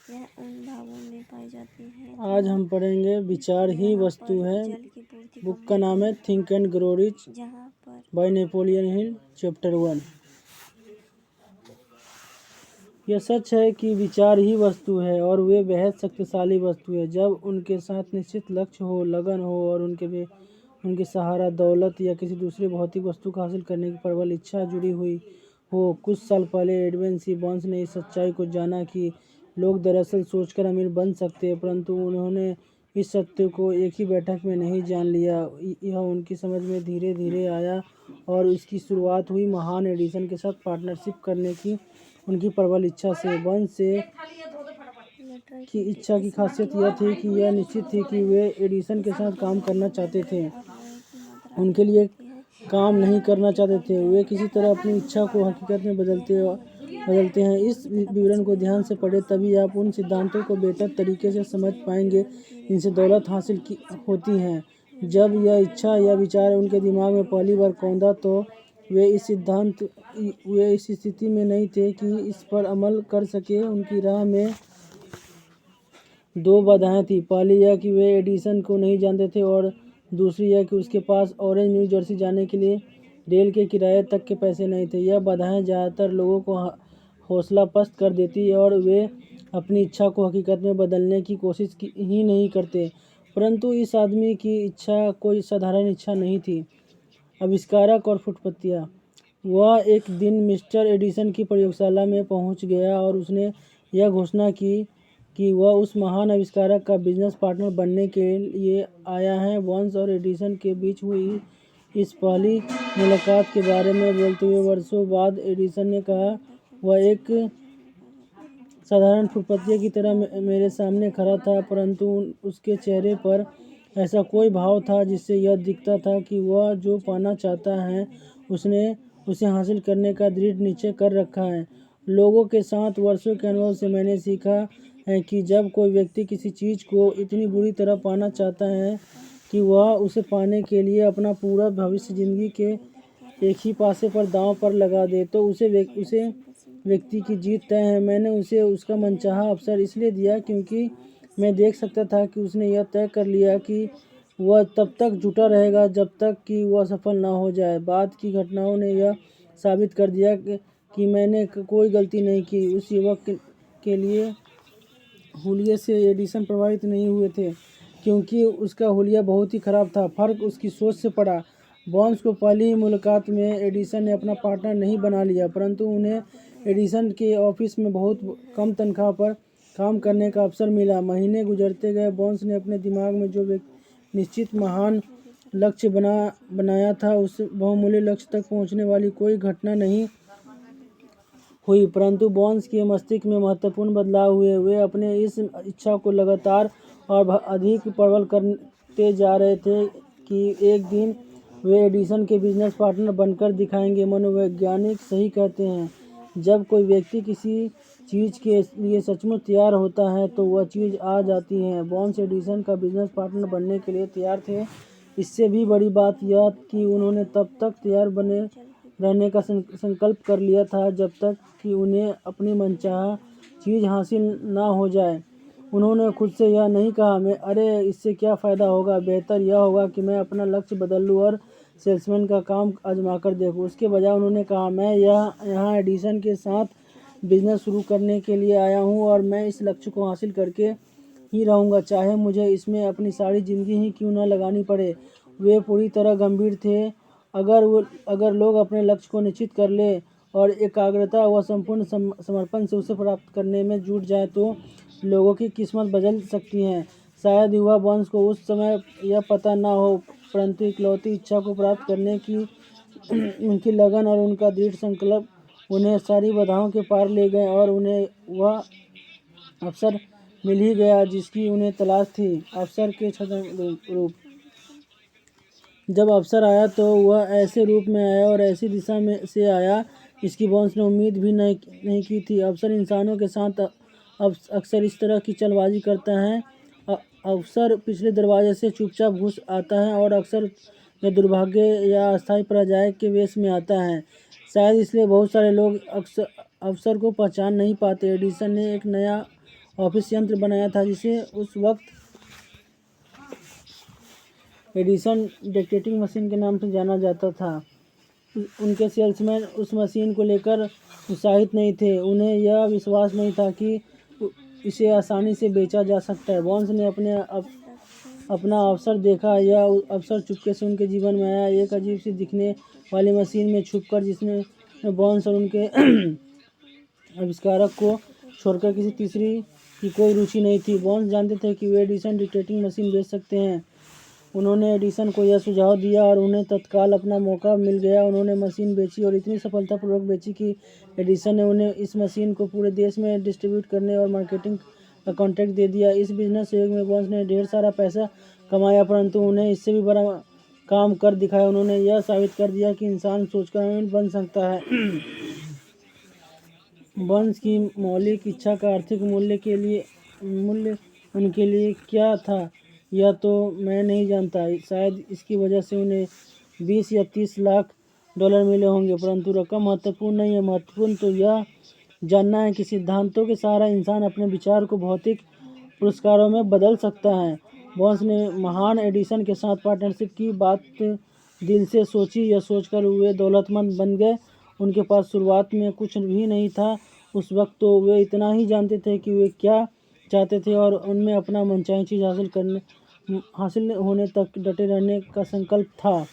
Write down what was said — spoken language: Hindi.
यह उन भागों में पाई जाती है आज हम पढ़ेंगे विचार ही वस्तु है। जल की पूर्ति बुक का नाम है थिंक एंड ग्रो रिच जहाँ पर बाय नेपोलियन हिल, चैप्टर 1। यह सच है कि विचार ही वस्तु है और वे बेहद शक्तिशाली वस्तु है। जब उनके साथ निश्चित लक्ष्य हो, लगन हो और उनके सहारा दौलत या किसी दूसरी भौतिक वस्तु को हासिल करने की प्रबल इच्छा जुड़ी हुई हो। कुछ साल पहले एडविन सी बर्न्स ने इस सच्चाई को जाना कि लोग दरअसल सोचकर अमीर बन सकते हैं, परंतु उन्होंने इस सत्य को एक ही बैठक में नहीं जान लिया। यह उनकी समझ में धीरे धीरे आया और इसकी शुरुआत हुई महान एडिसन के साथ पार्टनरशिप करने की उनकी प्रबल इच्छा से। बर्न्स की इच्छा की खासियत यह थी कि यह निश्चित थी कि वे एडिसन के साथ काम करना चाहते थे, उनके लिए काम नहीं करना चाहते थे। वे किसी तरह अपनी इच्छा को हकीकत में बदलते हैं। इस विवरण को ध्यान से पढ़ें, तभी आप उन सिद्धांतों को बेहतर तरीके से समझ पाएंगे जिनसे दौलत हासिल होती है। जब यह इच्छा या विचार उनके दिमाग में पहली बार कौंधा तो वे इस स्थिति में नहीं थे कि इस पर अमल कर सके। उनकी राह में दो बाधाएं थी। पहली यह कि वे एडिसन को नहीं जानते थे और दूसरी यह कि उसके पास ऑरेंज न्यू जर्सी जाने के लिए रेल के किराए तक के पैसे नहीं थे। यह बाधाएं ज़्यादातर लोगों को हौसला पस्त कर देती और वे अपनी इच्छा को हकीकत में बदलने की कोशिश ही नहीं करते। परंतु इस आदमी की इच्छा कोई साधारण इच्छा नहीं थी। आविष्कारक और फुटपतिया। वह एक दिन मिस्टर एडिसन की प्रयोगशाला में पहुंच गया और उसने यह घोषणा की कि वह उस महान आविष्कारक का बिजनेस पार्टनर बनने के लिए आया है। बर्न्स और एडिसन के बीच हुई इस पहली मुलाकात के बारे में बोलते हुए वर्षों बाद एडिसन ने कहा, वह एक साधारण फुटपतिया की तरह मेरे सामने खड़ा था, परंतु उसके चेहरे पर ऐसा कोई भाव था जिससे यह दिखता था कि वह जो पाना चाहता है उसने उसे हासिल करने का दृढ़ निश्चय कर रखा है। लोगों के साथ वर्षों के अनुभव से मैंने सीखा है कि जब कोई व्यक्ति किसी चीज़ को इतनी बुरी तरह पाना चाहता है कि वह उसे पाने के लिए अपना पूरा भविष्य जिंदगी के एक ही पासे पर दांव पर लगा दे, तो उसे व्यक्ति की जीत तय है। मैंने उसे उसका मनचाहा अवसर इसलिए दिया क्योंकि मैं देख सकता था कि उसने यह तय कर लिया कि वह तब तक जुटा रहेगा जब तक कि वह सफल ना हो जाए। बाद की घटनाओं ने यह साबित कर दिया कि मैंने कोई गलती नहीं की। उस युवक के लिए हुलिये से एडिसन प्रभावित नहीं हुए थे क्योंकि उसका हुलिया बहुत ही खराब था। फर्क उसकी सोच से पड़ा। बर्न्स को पहली ही मुलाकात में एडिसन ने अपना पार्टनर नहीं बना लिया, परंतु उन्हें एडिसन के ऑफिस में बहुत कम तनख्वाह पर काम करने का अवसर मिला। महीने गुजरते गए। बर्न्स ने अपने दिमाग में जो निश्चित महान लक्ष्य बनाया था, उस बहुमूल्य लक्ष्य तक पहुंचने वाली कोई घटना नहीं हुई, परंतु बर्न्स के मस्तिष्क में महत्वपूर्ण बदलाव हुए। वे अपने इस इच्छा को लगातार और अधिक प्रबल करते जा रहे थे कि एक दिन वे एडिसन के बिजनेस पार्टनर बनकर दिखाएंगे। मनोवैज्ञानिक सही कहते हैं, जब कोई व्यक्ति किसी चीज़ के लिए सचमुच तैयार होता है तो वह चीज़ आ जाती है। बर्न्स एडिसन का बिजनेस पार्टनर बनने के लिए तैयार थे। इससे भी बड़ी बात यह कि उन्होंने तब तक तैयार बने रहने का संकल्प कर लिया था जब तक कि उन्हें अपनी मनचाहा चीज़ हासिल ना हो जाए। उन्होंने खुद से यह नहीं कहा, अरे इससे क्या फ़ायदा होगा, बेहतर यह होगा कि मैं अपना लक्ष्य बदल लूँ और सेल्समैन का काम आजमाकर देखूँ। उसके बजाय उन्होंने कहा, मैं यहाँ एडिसन के साथ बिजनेस शुरू करने के लिए आया हूँ और मैं इस लक्ष्य को हासिल करके ही रहूँगा, चाहे मुझे इसमें अपनी सारी ज़िंदगी ही क्यों न लगानी पड़े। वे पूरी तरह गंभीर थे। अगर लोग अपने लक्ष्य को निश्चित कर ले और एकाग्रता व संपूर्ण समर्पण से उसे प्राप्त करने में जुट जाए तो लोगों की किस्मत बदल सकती है। शायद युवा बर्न्स को उस समय यह पता ना हो, परंतु इकलौती इच्छा को प्राप्त करने की उनकी लगन और उनका दृढ़ संकल्प उन्हें सारी बाधाओं के पार ले गए और उन्हें वह अवसर मिल ही गया जिसकी उन्हें तलाश थी। अवसर के छद्म रूप। जब अवसर आया तो वह ऐसे रूप में आया और ऐसी दिशा में से आया जिसकी बर्न्स ने उम्मीद भी नहीं की थी। अवसर इंसानों के साथ अक्सर इस तरह की चालबाजी करता है। अवसर पिछले दरवाजे से चुपचाप घुस आता है और अक्सर यह दुर्भाग्य या अस्थायी पराजय के वेश में आता है। शायद इसलिए बहुत सारे लोग अवसर को पहचान नहीं पाते। एडिसन ने एक नया ऑफिस यंत्र बनाया था जिसे उस वक्त एडिसन डिक्टेटिंग मशीन के नाम से जाना जाता था। उनके सेल्समैन उस मशीन को लेकर उत्साहित नहीं थे। उन्हें यह विश्वास नहीं था कि इसे आसानी से बेचा जा सकता है। बॉन्स ने अपना अवसर देखा। यह अवसर चुपके से उनके जीवन में आया, एक अजीब सी दिखने वाली मशीन में छुपकर, जिसमें बॉन्स और उनके आविष्कारक को छोड़कर किसी तीसरी की कोई रुचि नहीं थी। बॉन्स जानते थे कि वे एडिसन डिक्टेटिंग मशीन बेच सकते हैं। उन्होंने एडिसन को यह सुझाव दिया और उन्हें तत्काल अपना मौका मिल गया। उन्होंने मशीन बेची और इतनी सफलतापूर्वक बेची कि एडिसन ने उन्हें इस मशीन को पूरे देश में डिस्ट्रीब्यूट करने और मार्केटिंग का कॉन्ट्रैक्ट दे दिया। इस बिजनेस सहयोग में बॉन्स ने ढेर सारा पैसा कमाया, परंतु उन्हें इससे भी बड़ा काम कर दिखाया। उन्होंने यह साबित कर दिया कि इंसान सोचकर अमीर बन सकता है। बॉन्स की मौलिक इच्छा का आर्थिक मूल्य उनके लिए क्या था, यह तो मैं नहीं जानता। शायद इसकी वजह से उन्हें 20 या 30 लाख डॉलर मिले होंगे, परंतु रकम महत्वपूर्ण नहीं है। महत्वपूर्ण तो यह जानना है कि सिद्धांतों के सहारा इंसान अपने विचार को भौतिक पुरस्कारों में बदल सकता है। बॉन्स ने महान एडिसन के साथ पार्टनरशिप की बात दिल से सोची। यह सोचकर वे दौलतमंद बन गए। उनके पास शुरुआत में कुछ भी नहीं था। उस वक्त तो वे इतना ही जानते थे कि वे क्या चाहते थे और उनमें अपना मनचाही चीज़ हासिल होने तक डटे रहने का संकल्प था।